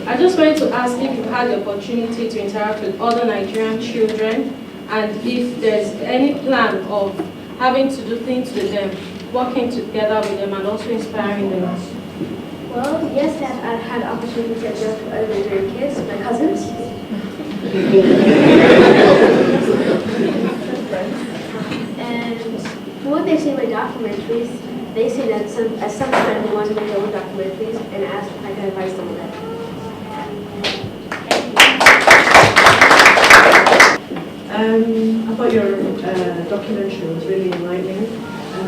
I just wanted to ask if you've had the opportunity to interact with other Nigerian children and if there's any plan of having to do things with them, working together with them and also inspiring them. Well, yes, I've had the opportunity to interact with other Nigerian kids, my cousins. And from what they say in my documentaries, they say that at some time they want to make their own documentaries and ask if I can advise them on that. I thought your documentary was really enlightening,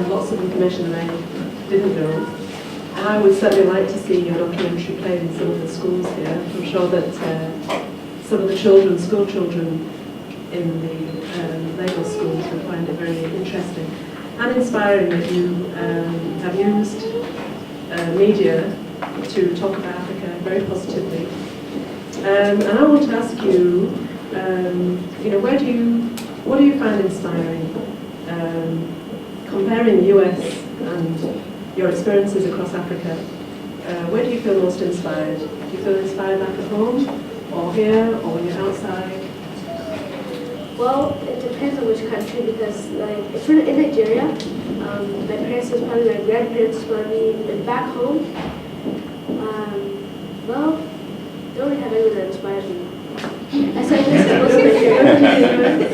lots of information that I didn't know. And I would certainly like to see your documentary played in some of the schools here. I'm sure that some of the children, school children in the Lagos schools would find it very interesting and inspiring that you have used media to talk about Africa very positively. And I want to ask you, what do you find inspiring? Comparing the US and your experiences across Africa, where do you feel most inspired? Do you feel inspired back at home, or here, or when you're outside? Well, it depends on which country, because if we're in Nigeria, my parents inspire me, my grandparents inspire me, and back home, well, don't really have anyone that inspires me. I said this was Nigeria.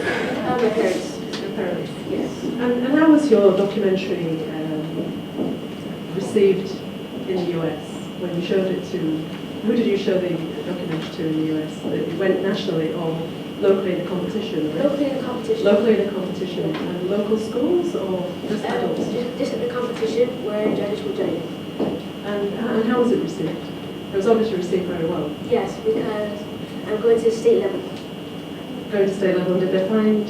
My parents. Your parents? Yes. And how was your documentary received in the US when you showed it to? Who did you show the documentary to in the US? It went nationally or locally in the competition? Right? Locally in the competition. Locally in the competition. And local schools or just adults? Just at the competition where judges will judge it. And how was it received? It was obviously received very well. Yes, because I'm going to state level. Going to state level, did they find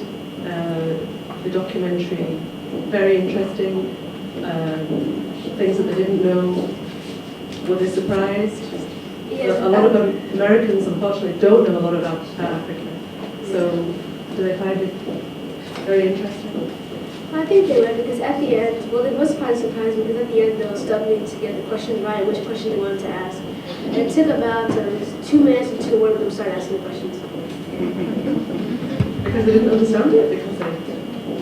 the documentary very interesting? Things that they didn't know? Were they surprised? Yes, a lot of Americans, unfortunately, don't know a lot about Africa. So, do they find it very interesting? I think they would, because at the end, well, it was quite surprising because at the end they were struggling to get the question right, which question they wanted to ask. And it took about 2 minutes until one of them started asking the questions. Because they didn't understand it? Because they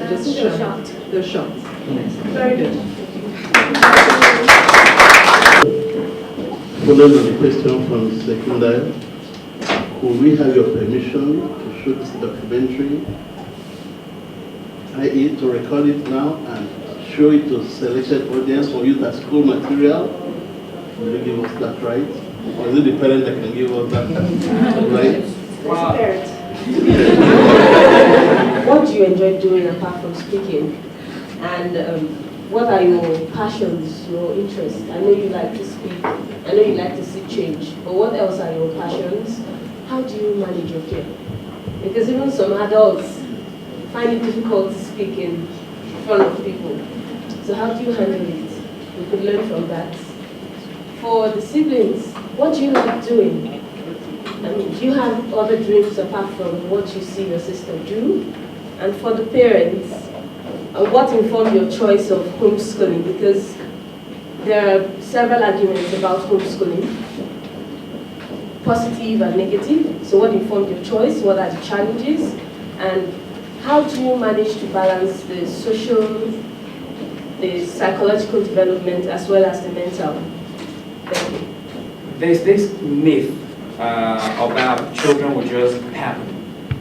just they were shocked. They were shocked. Very good. Following on the question from Sekunda, could we have your permission to show this documentary, i.e. to record it now and show it to selected audience for use as school material? Will you give us that right? Or is it the parent that can give us that right? Wow. What do you enjoy doing apart from speaking? And what are your passions, your interests? I know you like to speak, I know you like to see change, but what else are your passions? How do you manage your care? Because even some adults find it difficult to speak in front of people. So how do you handle it? We could learn from that. For the siblings, what do you like doing? I mean, do you have other dreams apart from what you see your sister do? And for the parents, what informed your choice of homeschooling? Because there are several arguments about homeschooling, positive and negative. So what informed your choice? What are the challenges? And how do you manage to balance the social, the psychological development as well as the mental? Thank you. There's this myth about children will just happen.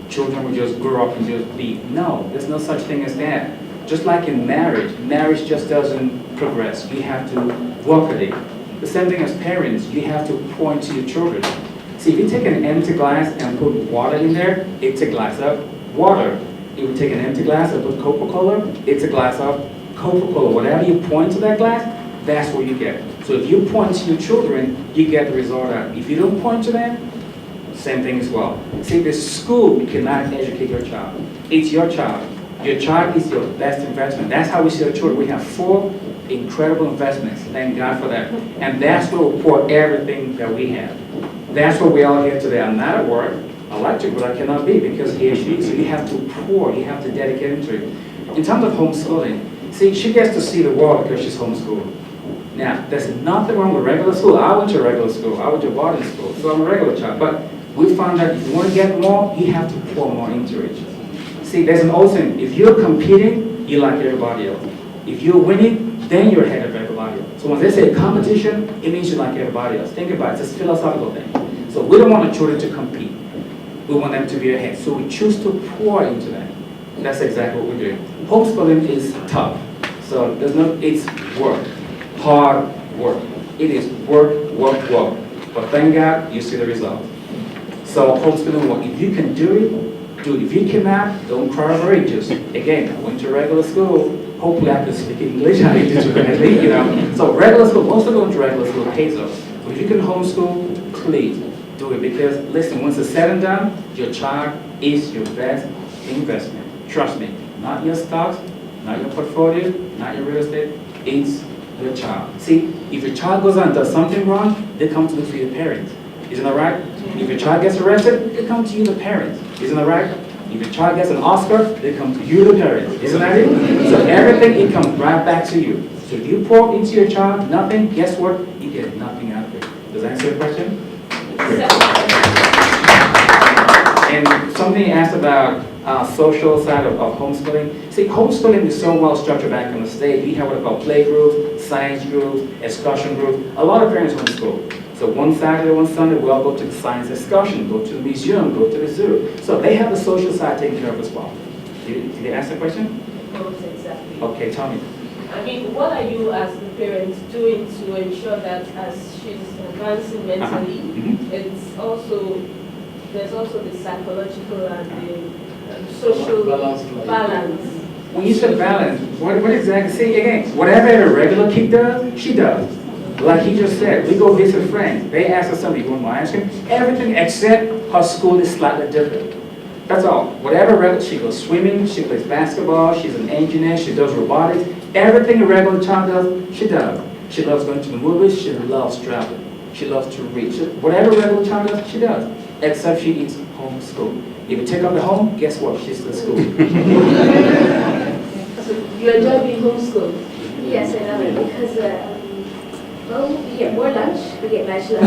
Children will just grow up and just be. No, there's no such thing as that. Just like in marriage, marriage just doesn't progress. You have to work at it. The same thing as parents, you have to point to your children. See, if you take an empty glass and put water in there, it's a glass of water. If you take an empty glass and put Coca-Cola, it's a glass of Coca-Cola. Whatever you point to that glass, that's what you get. So if you point to your children, you get the result out. If you don't point to them, same thing as well. See, the school cannot educate your child. It's your child. Your child is your best investment. That's how we see our children. We have 4 incredible investments. Thank God for that. And that's where we pour everything that we have. That's what we all here today. I'm not at work. I like to, but I cannot be because he or she. So you have to pour. You have to dedicate into it. In terms of homeschooling, see, she gets to see the world because she's homeschooled. Now, there's nothing wrong with regular school. I went to regular school. I went to boarding school, so I'm a regular child. But we found that if you want to get more, you have to pour more into it. See, there's an old saying, if you're competing, you're like everybody else. If you're winning, then you're ahead of everybody else. So when they say competition, it means you're like everybody else. Think about it, it's a philosophical thing. So we don't want the children to compete. We want them to be ahead. So we choose to pour into them. And that's exactly what we're doing. Homeschooling is tough. So it's work, hard work. It is work, work, work. But thank God, you see the result. So homeschooling work. If you can do it, do it. If you cannot, don't cry over it. Just, again, I went to regular school. Hopefully I can speak English. I need to do you know. So regular school, most of going to regular school pays us. So if you can homeschool, please do it. Because listen, once it's said and done, your child is your best investment. Trust me. Not your stocks, not your portfolio, not your real estate. It's your child. See, if your child goes out and does something wrong, they come to look for your parents. Isn't that right? If your child gets arrested, they come to you, the parents. Isn't that right? If your child gets an Oscar, they come to you, the parents. Isn't that it? So everything, it comes right back to you. So if you pour into your child nothing, guess what? You get nothing out of it. Does that answer your question? And something you asked about social side of homeschooling. See, homeschooling is so well structured back in the state. We have what we call play groups, science groups, excursion groups. A lot of parents homeschool. So one Saturday, one Sunday, we all go to the science excursion, go to the museum, go to the zoo. So they have the social side taken care of as well. Did you ask the question? Not exactly. Okay, tell me. I mean, what are you as the parents doing to ensure that as she's advancing mentally, it's also, there's also the psychological and the social balance? When you say balance, what exactly? See, again, whatever a regular kid does, she does. Like he just said, we go visit friends. They ask her something, you want more ice cream? Everything except her school is slightly different. That's all. Whatever regular, she goes swimming, she plays basketball, she's an engineer, she does robotics. Everything a regular child does, she does. She loves going to the movies, she loves traveling. She loves to read. Whatever a regular child does, she does. Except she eats homeschool. If you take her to home, guess what? She's still at school. So you enjoy being homeschooled? Yes, I love it because, well, we get more lunch, we get veg lunches.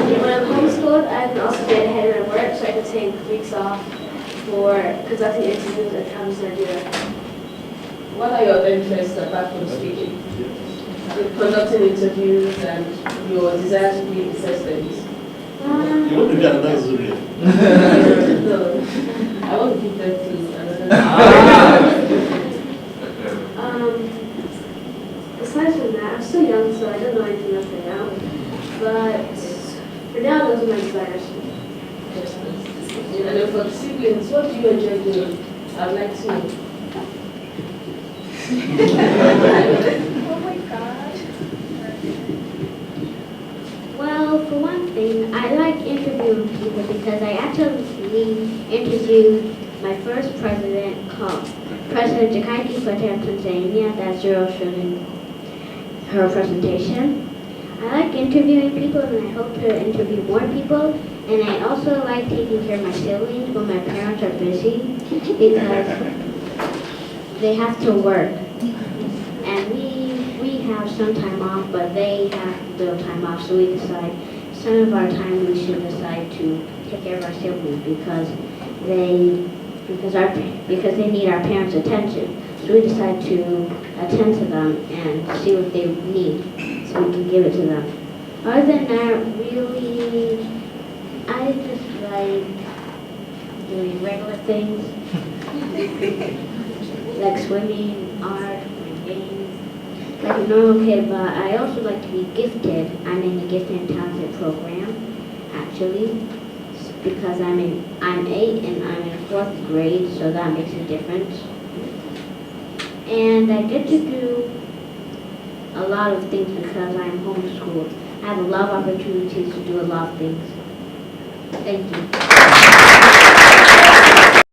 And when I'm homeschooled, I can also get ahead of my work, so I can take weeks off for conducting interviews at Campus Nigeria. What are your interests apart from speaking? Conducting interviews and your desire to be in assessments? You want to be another Zuriel? No, I want to give birth to another. Aside from that, I'm still young, so I don't know anything else right now. But for now, those are my desires. And then for the siblings, what do you enjoy doing? I'd like to know. Oh my God. Well, for one thing, I like interviewing people because I actually interviewed my first president called President Jakaya Kikwete of Tanzania. That's Zuriel showed in her presentation. I like interviewing people and I hope to interview more people. And I also like taking care of my siblings when my parents are busy because they have to work. And we have some time off, but they have little time off, so we decide some of our time we should decide to take care of our siblings because they need our parents' attention. So we decide to attend to them and see what they need so we can give it to them. Other than that, really, I just like doing regular things like swimming, art, playing games, like a normal kid, but I also like to be gifted. I'm in the Gifted and Talented program, actually, because I'm 8 and I'm in 4th grade, so that makes a difference. And I get to do a lot of things because I'm homeschooled. I have a lot of opportunities to do a lot of things. Thank you.